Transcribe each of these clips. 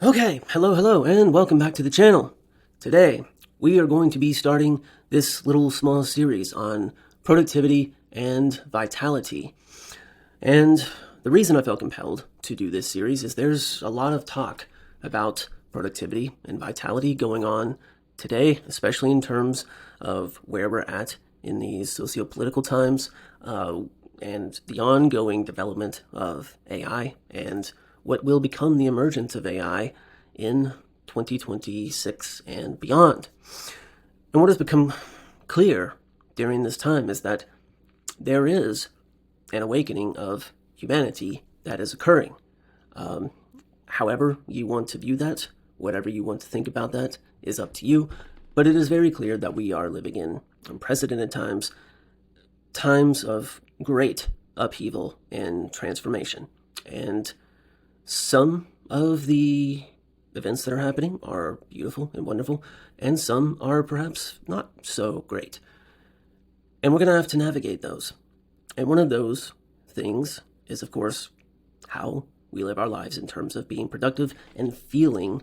Okay, hello, and welcome back to the channel. Today, we are going to be starting this little small series on productivity and vitality. And the reason I felt compelled to do this series is there's a lot of talk about productivity and vitality going on today, especially in terms of where we're at in these sociopolitical times, and the ongoing development of AI and what will become the emergence of AI in 2026 and beyond. And what has become clear during this time is that there is an awakening of humanity that is occurring. However you want to view that, whatever you want to think about that, is up to you. But it is very clear that we are living in unprecedented times, times of great upheaval and transformation. And some of the events that are happening are beautiful and wonderful, and some are perhaps not so great. And we're going to have to navigate those. And one of those things is, of course, how we live our lives in terms of being productive and feeling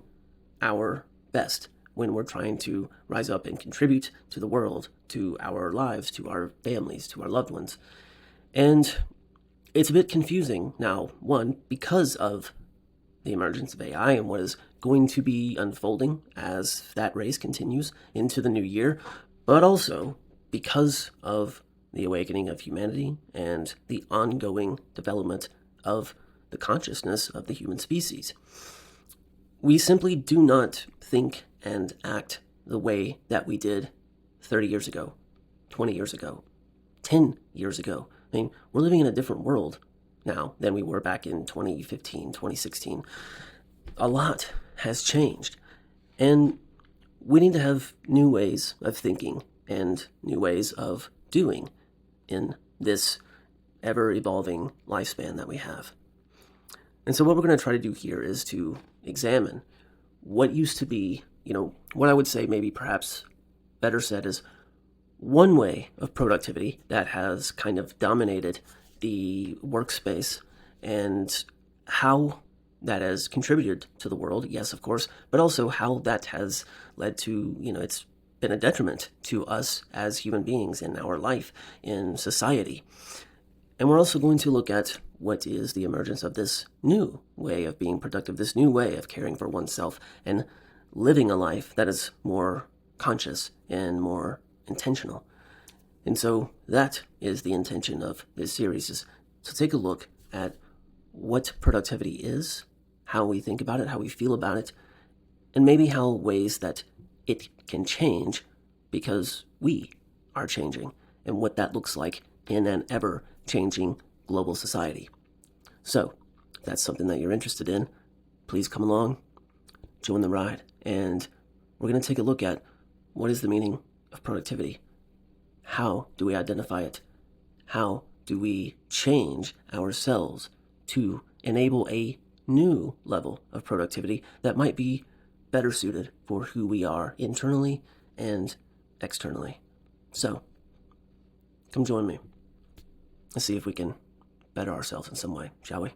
our best when we're trying to rise up and contribute to the world, to our lives, to our families, to our loved ones. And it's a bit confusing now, one, because of the emergence of AI and what is going to be unfolding as that race continues into the new year, but also because of the awakening of humanity and the ongoing development of the consciousness of the human species. We simply do not think and act the way that we did 30 years ago, 20 years ago, 10 years ago. I mean, we're living in a different world now than we were back in 2015, 2016. A lot has changed, and we need to have new ways of thinking and new ways of doing in this ever-evolving lifespan that we have. And so what we're going to try to do here is to examine what used to be, what I would say maybe perhaps better said is one way of productivity that has kind of dominated the workspace and how that has contributed to the world, yes, of course, but also how that has led to, it's been a detriment to us as human beings in our life, in society. And we're also going to look at what is the emergence of this new way of being productive, this new way of caring for oneself and living a life that is more conscious and more intentional. And so that is the intention of this series, is to take a look at what productivity is, how we think about it, how we feel about it, and maybe how ways that it can change because we are changing, and what that looks like in an ever-changing global society. So, if that's something that you're interested in, please come along, join the ride, and we're going to take a look at what is the meaning of productivity. How do we identify it? How do we change ourselves to enable a new level of productivity that might be better suited for who we are internally and externally? So, come join me. Let's see if we can better ourselves in some way, shall we?